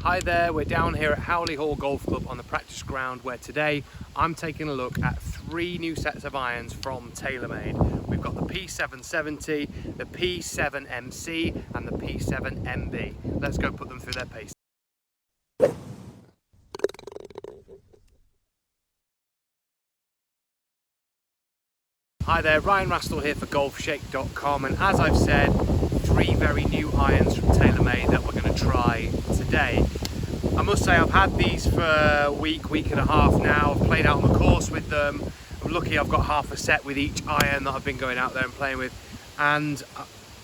Hi there, we're down here at Howley Hall Golf Club on the practice ground where today I'm taking a look at 3 new sets of irons from Taylormade. We've got the P770, the P7MC and the P7MB. Let's go put them through their paces. Hi there, Ryan Rastall here for Golfshake.com, and as I've said, 3 very new irons from Taylormade that we're going to try today. I must say I've had these for a week and a half now. I've played out on the course with them. I'm lucky I've got half a set with each iron that I've been going out there and playing with, and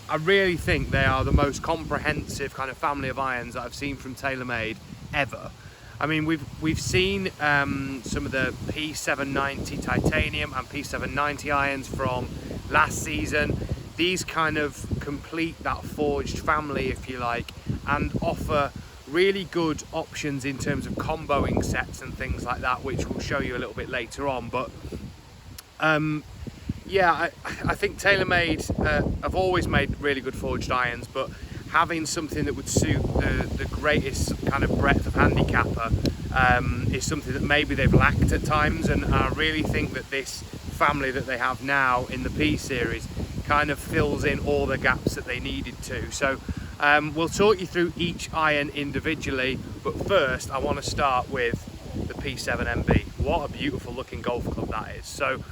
I really think they are the most comprehensive kind of family of irons that I've seen from Taylormade ever. I mean, we've seen some of the P790 titanium and P790 irons from last season. These kind of complete that forged family, if you like, and offer really good options in terms of comboing sets and things like that, which we'll show you a little bit later on. But yeah, I think Taylormade have always made really good forged irons, but having something that would suit the greatest kind of breadth of handicapper is something that maybe they've lacked at times, and I really think that this family that they have now in the P series kind of fills in all the gaps that they needed to. So we'll talk you through each iron individually, but first I want to start with the P7MB. What a beautiful looking golf club that is. So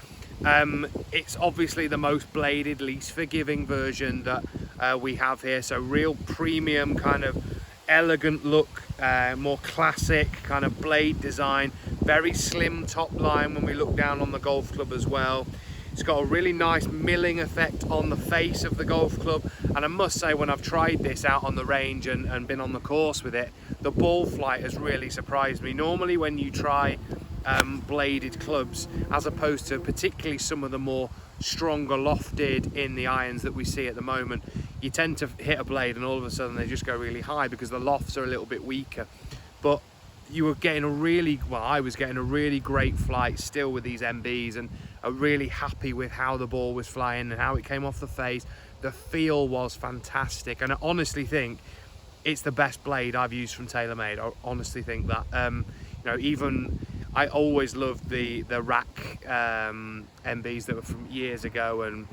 it's obviously the most bladed, least forgiving version that we have here. So real premium kind of elegant look, more classic kind of blade design, very slim top line when we look down on the golf club as well. It's got a really nice milling effect on the face of the golf club, and I must say when I've tried this out on the range and been on the course with it, the ball flight has really surprised me. Normally when you try bladed clubs, as opposed to particularly some of the more stronger lofted in the irons that we see at the moment, you tend to hit a blade and all of a sudden they just go really high because the lofts are a little bit weaker. But you were getting I was getting a really great flight still with these MBs, and I'm really happy with how the ball was flying and how it came off the face. The feel was fantastic, and I honestly think it's the best blade I've used from Taylormade. I honestly think that. You know, even I always loved the rack MBs that were from years ago, and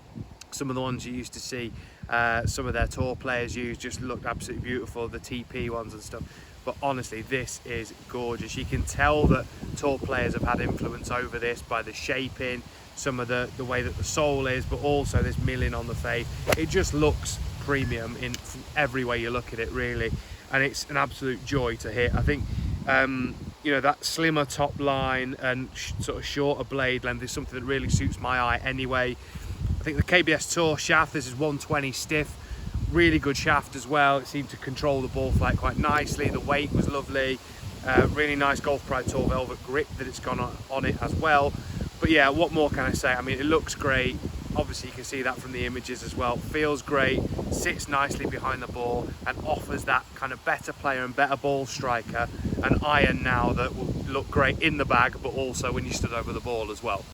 some of the ones you used to see some of their tour players use just looked absolutely beautiful, the TP ones and stuff. But honestly, this is gorgeous. You can tell that tour players have had influence over this by the shaping, some of the way that the sole is, but also this milling on the face. It just looks premium in every way you look at it, really, and it's an absolute joy to hit. I think you know, that slimmer top line and sort of shorter blade length is something that really suits my eye anyway. I think the KBS Tour shaft, this is 120 stiff, really good shaft as well. It seemed to control the ball flight quite nicely. The weight was lovely. Really nice Golf Pride Tour velvet grip that it's got on it as well. But yeah, what more can I say? I mean, it looks great. Obviously you can see that from the images as well. Feels great, sits nicely behind the ball, and offers that kind of better player and better ball striker an iron now that will look great in the bag, but also when you stood over the ball as well.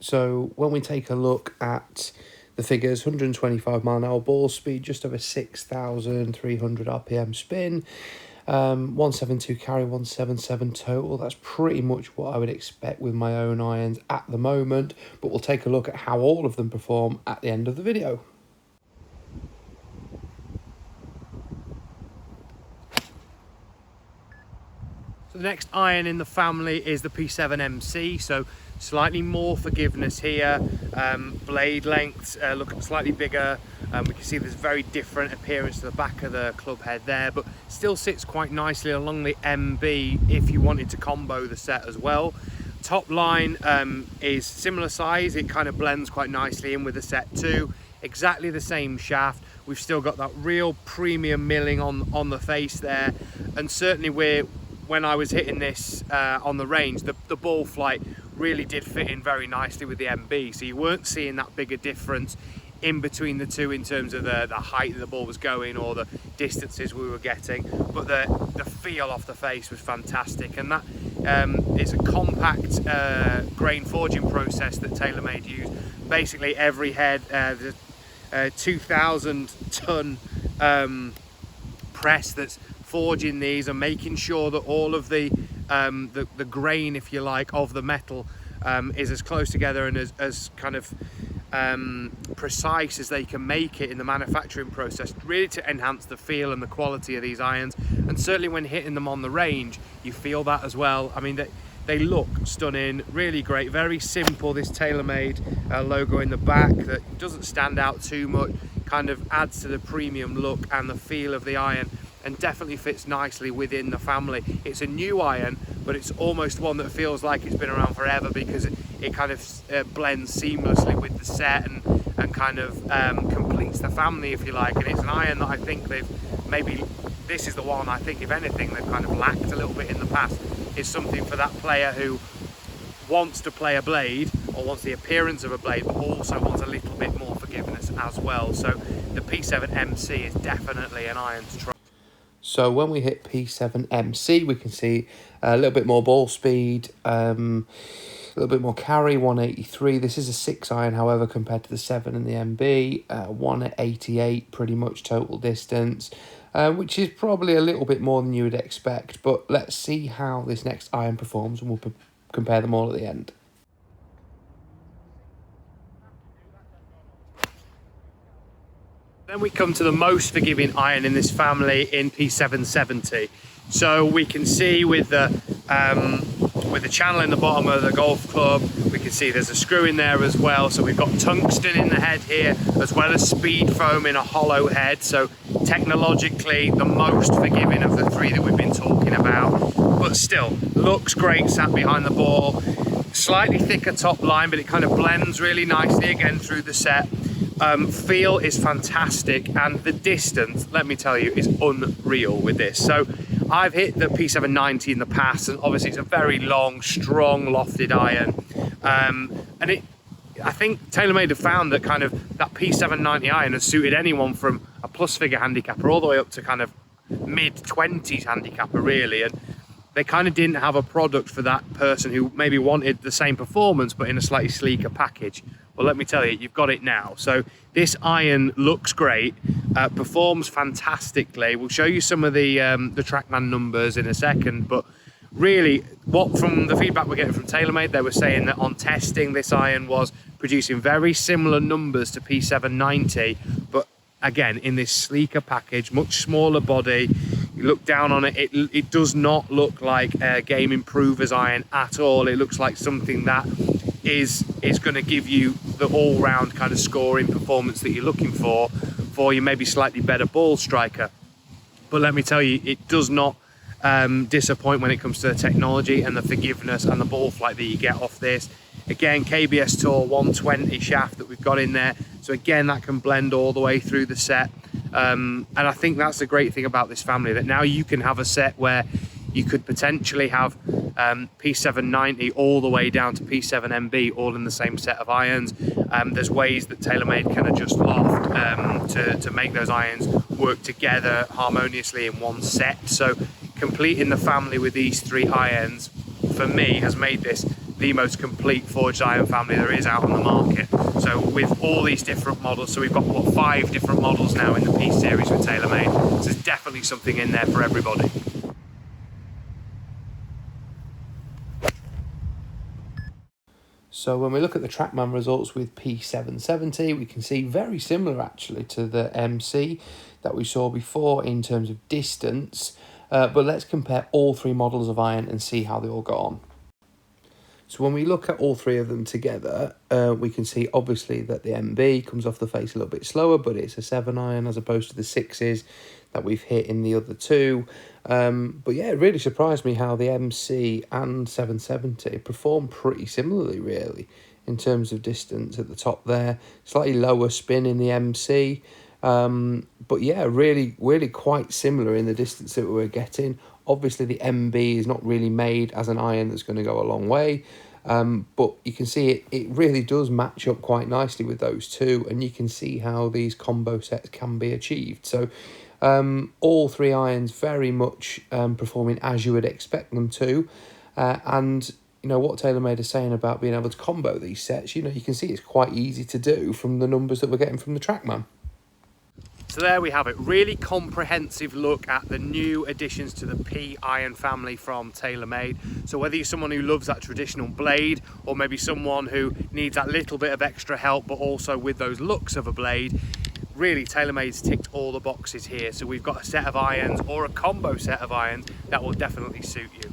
So when we take a look at the figures, 125 mile an hour ball speed, just over 6,300 RPM spin, 172 carry, 177 total. That's pretty much what I would expect with my own irons at the moment, but we'll take a look at how all of them perform at the end of the video. So the next iron in the family is the P7MC, so slightly more forgiveness here. Blade lengths look slightly bigger. We can see there's very different appearance to the back of the club head there, but still sits quite nicely along the MB if you wanted to combo the set as well. Top line is similar size. It kind of blends quite nicely in with the set too. Exactly the same shaft. We've still got that real premium milling on the face there, and certainly when I was hitting this on the range, the ball flight really did fit in very nicely with the MB, so you weren't seeing that bigger difference in between the two in terms of the height that the ball was going or the distances we were getting, but the feel off the face was fantastic. And that is a compact grain forging process that Taylormade used. Basically every head, the 2,000 ton press that's forging these and making sure that all of the grain, if you like, of the metal is as close together and as kind of precise as they can make it in the manufacturing process, really to enhance the feel and the quality of these irons. And certainly when hitting them on the range, you feel that as well. I mean, they look stunning, really great, very simple. This Taylormade logo in the back that doesn't stand out too much, kind of adds to the premium look and the feel of the iron, and definitely fits nicely within the family. It's a new iron, but it's almost one that feels like it's been around forever, because it kind of blends seamlessly with the set and kind of completes the family, if you like. And it's an iron that I think this is the one I think, if anything, they've kind of lacked a little bit in the past. Is something for that player who wants to play a blade, or wants the appearance of a blade, but also wants a little bit more forgiveness as well. So the P7MC is definitely an iron to try. So when we hit P7MC, we can see a little bit more ball speed, a little bit more carry, 183. This is a 6 iron, however, compared to the 7 and the MB, 188 pretty much total distance, which is probably a little bit more than you would expect. But let's see how this next iron performs, and we'll compare them all at the end. Then we come to the most forgiving iron in this family in P770. So we can see with the channel in the bottom of the golf club, we can see there's a screw in there as well. So we've got tungsten in the head here, as well as speed foam in a hollow head. So technologically, the most forgiving of the three that we've been talking about. But still, looks great sat behind the ball. Slightly thicker top line, but it kind of blends really nicely again through the set. Feel is fantastic, and the distance, let me tell you, is unreal with this. So I've hit the P790 in the past, and obviously it's a very long, strong, lofted iron. And I think Taylormade have found that kind of that P790 iron has suited anyone from a plus figure handicapper all the way up to kind of mid-20s handicapper, really. And they kind of didn't have a product for that person who maybe wanted the same performance but in a slightly sleeker package. Well, let me tell you, you've got it now. So this iron looks great, performs fantastically. We'll show you some of the TrackMan numbers in a second, but really, from the feedback we're getting from Taylormade, they were saying that on testing, this iron was producing very similar numbers to P790, but again, in this sleeker package, much smaller body. You look down on it, it does not look like a Game Improvers iron at all. It looks like something that is going to give you the all-round kind of scoring performance that you're looking for your maybe slightly better ball striker. But let me tell you, it does not disappoint when it comes to the technology and the forgiveness and the ball flight that you get off this. Again, KBS Tour 120 shaft that we've got in there, so again that can blend all the way through the set. And I think that's the great thing about this family, that now you can have a set where you could potentially have P790 all the way down to P7MB all in the same set of irons. There's ways that Taylormade can adjust loft to make those irons work together harmoniously in one set. So completing the family with these 3 irons, for me, has made this the most complete forged iron family there is out on the market. So with all these different models, so we've got 5 different models now in the P series with Taylormade. So there's definitely something in there for everybody. So when we look at the TrackMan results with P770, we can see very similar actually to the MC that we saw before in terms of distance. But let's compare all 3 models of iron and see how they all got on. So when we look at all 3 of them together, we can see obviously that the MB comes off the face a little bit slower, but it's a 7 iron as opposed to the 6s that we've hit in the other 2. But yeah, it really surprised me how the MC and 770 perform pretty similarly, really, in terms of distance at the top there. Slightly lower spin in the MC. But yeah, really quite similar in the distance that we're getting. Obviously, the MB is not really made as an iron that's going to go a long way. But you can see it really does match up quite nicely with those 2. And you can see how these combo sets can be achieved. So all 3 irons very much performing as you would expect them to. And you know what Taylormade is saying about being able to combo these sets, you know, you can see it's quite easy to do from the numbers that we're getting from the TrackMan. So there we have it, really comprehensive look at the new additions to the P iron family from Taylormade. So whether you're someone who loves that traditional blade, or maybe someone who needs that little bit of extra help but also with those looks of a blade, really Taylormade's ticked all the boxes here. So we've got a set of irons, or a combo set of irons, that will definitely suit you.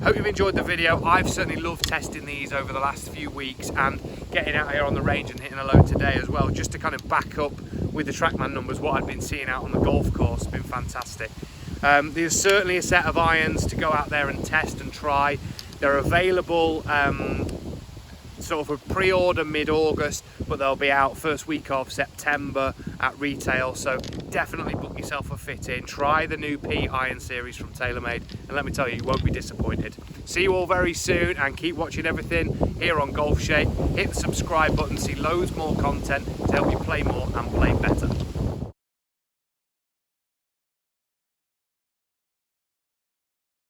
Hope you've enjoyed the video. I've certainly loved testing these over the last few weeks and getting out here on the range and hitting a load today as well, just to kind of back up with the TrackMan numbers what I've been seeing out on the golf course. It's been fantastic. There's certainly a set of irons to go out there and test and try. They're available sort of a pre-order mid-August, but they'll be out first week of September at retail, so definitely book yourself a fit in. Try the new P iron series from Taylormade, and let me tell you, you won't be disappointed. See you all very soon, and keep watching everything here on Golf Shake. Hit the subscribe button, see loads more content to help you play more and play better.